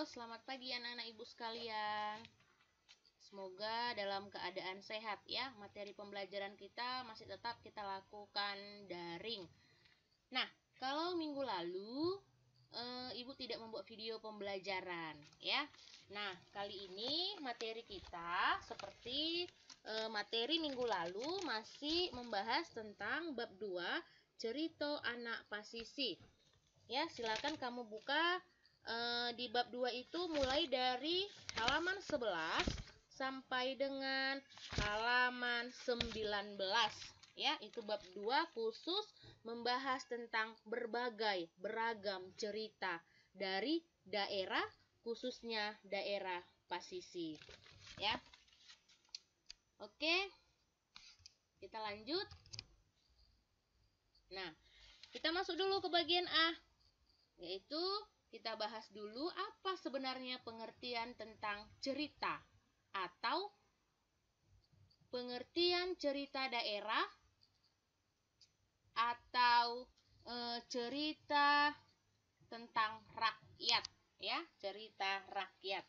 selamat pagi anak-anak ibu sekalian. Semoga dalam keadaan sehat ya. Materi pembelajaran kita masih tetap kita lakukan daring. Nah, kalau minggu lalu ibu tidak membuat video pembelajaran ya. Nah, kali ini materi kita seperti materi minggu lalu masih membahas tentang bab 2 cerita anak pasisi. Ya, silakan kamu buka di bab 2 itu mulai dari halaman 11 sampai dengan halaman 19. Ya, itu bab 2 khusus membahas tentang beragam cerita dari daerah, khususnya daerah pasisi. Ya. Oke. Kita lanjut. Nah, kita masuk dulu ke bagian A, yaitu kita bahas dulu apa sebenarnya pengertian tentang cerita atau pengertian cerita daerah atau cerita tentang rakyat ya. Cerita rakyat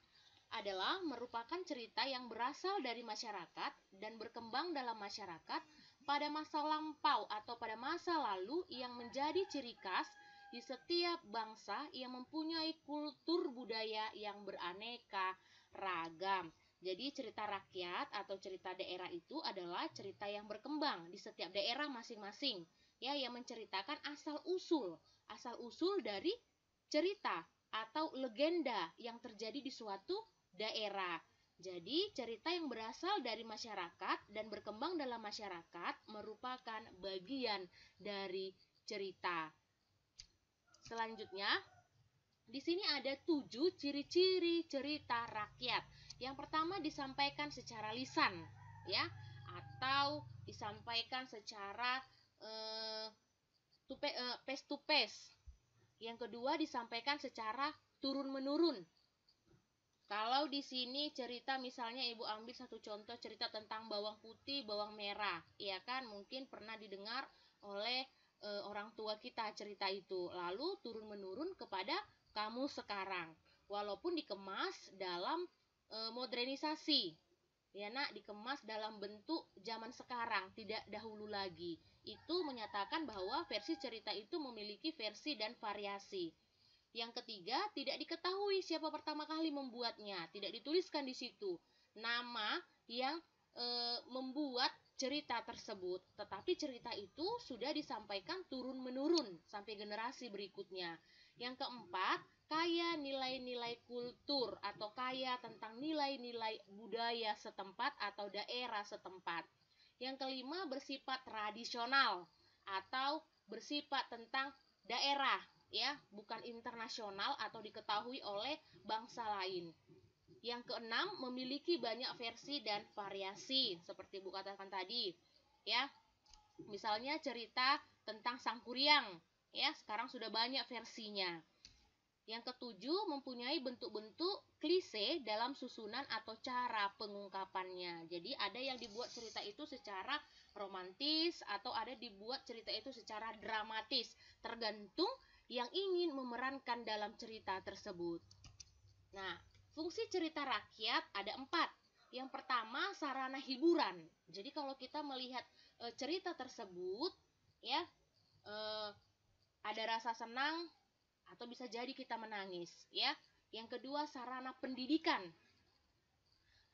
adalah merupakan cerita yang berasal dari masyarakat dan berkembang dalam masyarakat pada masa lampau atau pada masa lalu yang menjadi ciri khas di setiap bangsa yang mempunyai kultur budaya yang beraneka ragam. Jadi cerita rakyat atau cerita daerah itu adalah cerita yang berkembang di setiap daerah masing-masing ya, yang menceritakan asal-usul dari cerita atau legenda yang terjadi di suatu daerah. Jadi cerita yang berasal dari masyarakat dan berkembang dalam masyarakat merupakan bagian dari cerita. Selanjutnya, di sini ada 7 ciri-ciri cerita rakyat. Yang pertama disampaikan secara lisan, ya, atau disampaikan secara face to face. Yang kedua disampaikan secara turun-menurun. Kalau di sini cerita, misalnya ibu ambil satu contoh cerita tentang bawang putih, bawang merah, ya kan, mungkin pernah didengar oleh orang tua kita cerita itu, lalu turun-menurun kepada kamu sekarang, walaupun dikemas dalam modernisasi, ya nak, dikemas dalam bentuk zaman sekarang, tidak dahulu lagi. Itu menyatakan bahwa versi cerita itu memiliki versi dan variasi. Yang ketiga, tidak diketahui siapa pertama kali membuatnya, tidak dituliskan di situ nama yang membuat cerita tersebut, tetapi cerita itu sudah disampaikan turun-menurun sampai generasi berikutnya. Yang keempat, kaya nilai-nilai kultur atau kaya tentang nilai-nilai budaya setempat atau daerah setempat. Yang kelima, bersifat tradisional atau bersifat tentang daerah, ya, bukan internasional atau diketahui oleh bangsa lain. Yang keenam, memiliki banyak versi dan variasi seperti Ibu katakan tadi, ya. Misalnya cerita tentang Sangkuriang, ya, sekarang sudah banyak versinya. Yang ketujuh, mempunyai bentuk-bentuk klise dalam susunan atau cara pengungkapannya. Jadi ada yang dibuat cerita itu secara romantis atau ada dibuat cerita itu secara dramatis, tergantung yang ingin memerankan dalam cerita tersebut. Nah, fungsi cerita rakyat ada 4. Yang pertama, sarana hiburan. Jadi kalau kita melihat cerita tersebut, ya, ada rasa senang atau bisa jadi kita menangis, ya. Yang kedua, sarana pendidikan.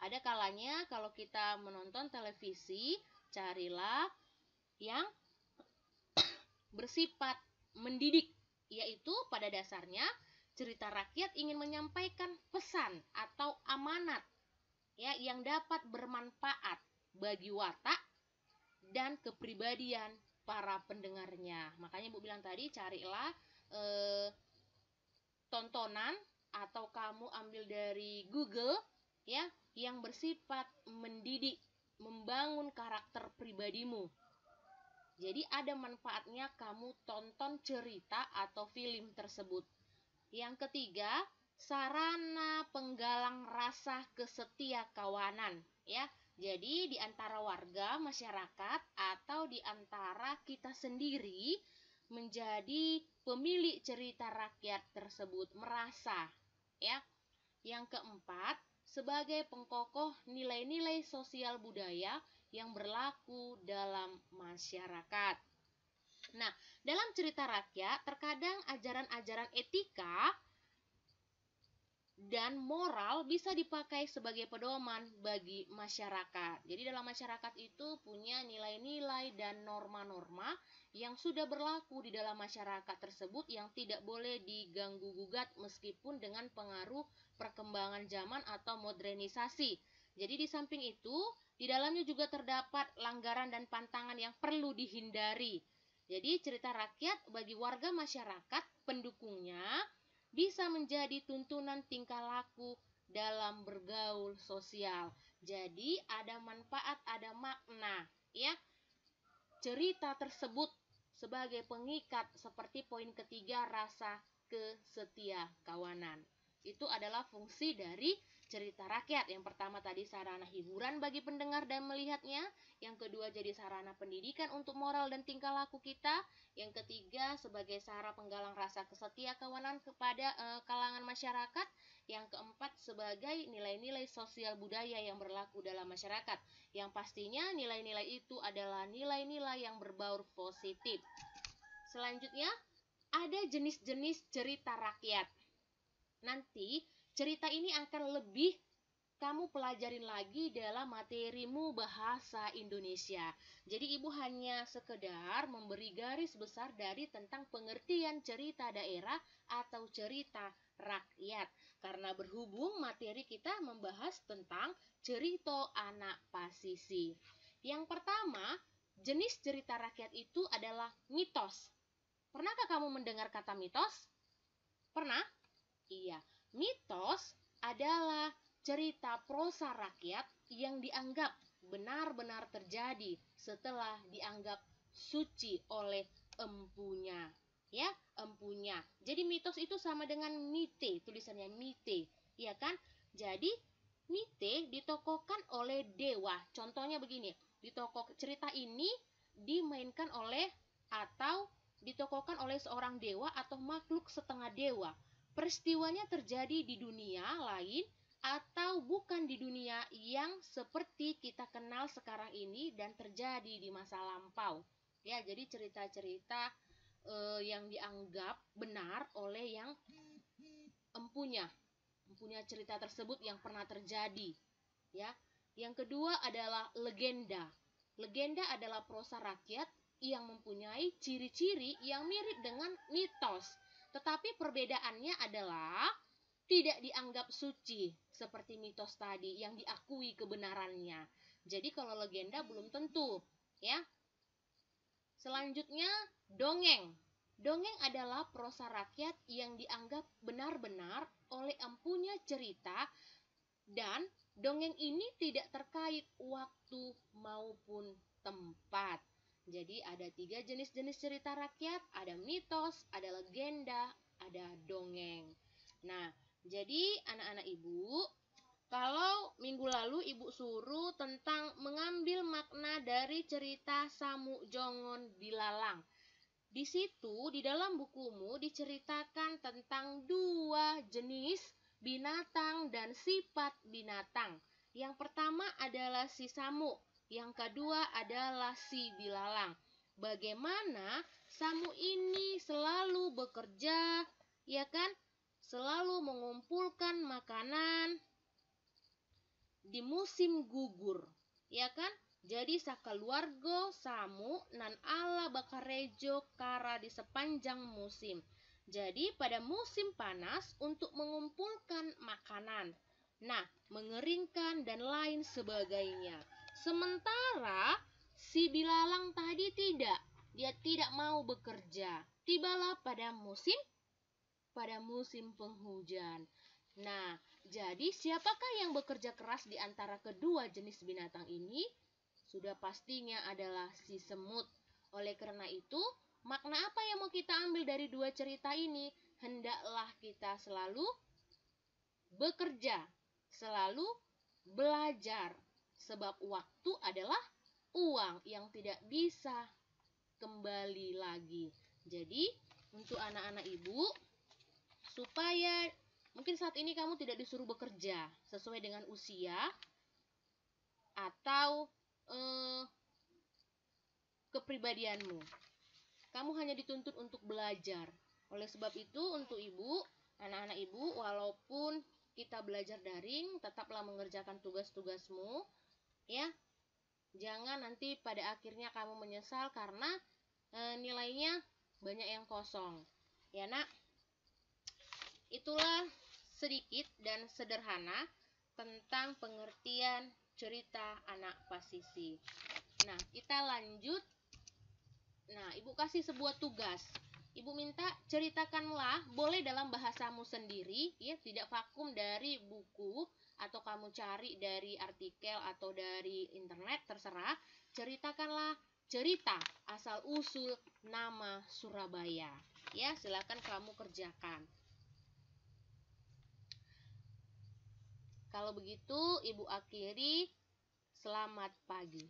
Ada kalanya kalau kita menonton televisi, carilah yang bersifat mendidik, yaitu pada dasarnya cerita rakyat ingin menyampaikan pesan atau amanat, ya, yang dapat bermanfaat bagi watak dan kepribadian para pendengarnya. Makanya Ibu bilang tadi, carilah tontonan atau kamu ambil dari Google, ya, yang bersifat mendidik, membangun karakter pribadimu. Jadi ada manfaatnya kamu tonton cerita atau film tersebut. Yang ketiga, sarana penggalang rasa kesetiakawanan, ya. Jadi di antara warga masyarakat atau di antara kita sendiri menjadi pemilik cerita rakyat tersebut merasa, ya, Yang keempat, sebagai pengkokoh nilai-nilai sosial budaya yang berlaku dalam masyarakat. Nah, dalam cerita rakyat, terkadang ajaran-ajaran etika dan moral bisa dipakai sebagai pedoman bagi masyarakat. Jadi dalam masyarakat itu punya nilai-nilai dan norma-norma yang sudah berlaku di dalam masyarakat tersebut yang tidak boleh diganggu-gugat meskipun dengan pengaruh perkembangan zaman atau modernisasi. Jadi di samping itu, di dalamnya juga terdapat langgaran dan pantangan yang perlu dihindari. Jadi cerita rakyat bagi warga masyarakat pendukungnya bisa menjadi tuntunan tingkah laku dalam bergaul sosial. Jadi ada manfaat, ada makna, ya. Cerita tersebut sebagai pengikat seperti poin ketiga, rasa kesetia kawanan. Itu adalah fungsi dari cerita rakyat. Yang pertama tadi sarana hiburan bagi pendengar dan melihatnya. Yang kedua jadi sarana pendidikan untuk moral dan tingkah laku kita. Yang ketiga sebagai sarana penggalang rasa kesetia kawanan kepada kalangan masyarakat. Yang keempat sebagai nilai-nilai sosial budaya yang berlaku dalam masyarakat. Yang pastinya nilai-nilai itu adalah nilai-nilai yang berbaur positif. Selanjutnya ada jenis-jenis cerita rakyat. Nanti cerita ini akan lebih kamu pelajarin lagi dalam materimu bahasa Indonesia. Jadi ibu hanya sekedar memberi garis besar dari tentang pengertian cerita daerah atau cerita rakyat. Karena berhubung materi kita membahas tentang cerita anak pasisi. Yang pertama, jenis cerita rakyat itu adalah mitos. Pernahkah kamu mendengar kata mitos? Pernah? Iya, mitos adalah cerita prosa rakyat yang dianggap benar-benar terjadi setelah dianggap suci oleh empunya. Ya, empunya. Jadi mitos itu sama dengan mite, tulisannya mite, ya kan? Jadi mite ditokohkan oleh dewa. Contohnya begini, cerita ini dimainkan oleh atau ditokohkan oleh seorang dewa atau makhluk setengah dewa. Peristiwanya terjadi di dunia lain atau bukan di dunia yang seperti kita kenal sekarang ini dan terjadi di masa lampau. Ya, jadi cerita-cerita yang dianggap benar oleh yang empunya cerita tersebut yang pernah terjadi. Ya. Yang kedua adalah legenda. Legenda adalah prosa rakyat yang mempunyai ciri-ciri yang mirip dengan mitos. Tetapi perbedaannya adalah tidak dianggap suci seperti mitos tadi yang diakui kebenarannya. Jadi kalau legenda belum tentu, ya. Selanjutnya dongeng. Dongeng adalah prosa rakyat yang dianggap benar-benar oleh empunya cerita dan dongeng ini tidak terkait waktu maupun tempat. Jadi ada 3 jenis-jenis cerita rakyat, ada mitos, ada legenda, ada dongeng. Nah, jadi anak-anak ibu, kalau minggu lalu ibu suruh tentang mengambil makna dari cerita Samuk Jongon Bilalang. Di situ, di dalam bukumu diceritakan tentang 2 jenis binatang dan sifat binatang. Yang pertama adalah si Samuk. Yang kedua adalah si Bilalang. Bagaimana Samuk ini selalu bekerja, ya kan? Selalu mengumpulkan makanan di musim gugur, ya kan? Jadi sakaluarga Samuk nan ala bakarejo kara di sepanjang musim. Jadi pada musim panas untuk mengumpulkan makanan. Nah, mengeringkan dan lain sebagainya. Sementara si Bilalang tadi tidak. Dia tidak mau bekerja. Tibalah pada musim penghujan. Nah, jadi siapakah yang bekerja keras di antara kedua jenis binatang ini? Sudah pastinya adalah si semut. Oleh karena itu, makna apa yang mau kita ambil dari 2 cerita ini? Hendaklah kita selalu bekerja, selalu belajar. Sebab waktu adalah uang yang tidak bisa kembali lagi. Jadi, untuk anak-anak ibu, supaya Mungkin saat ini kamu tidak disuruh bekerja sesuai dengan usia atau kepribadianmu. Kamu hanya dituntut untuk belajar. Oleh sebab itu, untuk ibu, anak-anak ibu, walaupun kita belajar daring, tetaplah mengerjakan tugas-tugasmu, ya. Jangan nanti pada akhirnya kamu menyesal karena nilainya banyak yang kosong. Ya, Nak. Itulah sedikit dan sederhana tentang pengertian cerita anak pasisi. Nah, kita lanjut. Nah, Ibu kasih sebuah tugas. Ibu minta ceritakanlah, boleh dalam bahasamu sendiri, ya, tidak vakum dari buku atau kamu cari dari artikel atau dari internet, terserah. Ceritakanlah cerita asal usul nama Surabaya. Ya, silakan kamu kerjakan. Kalau begitu, Ibu akhiri. Selamat pagi.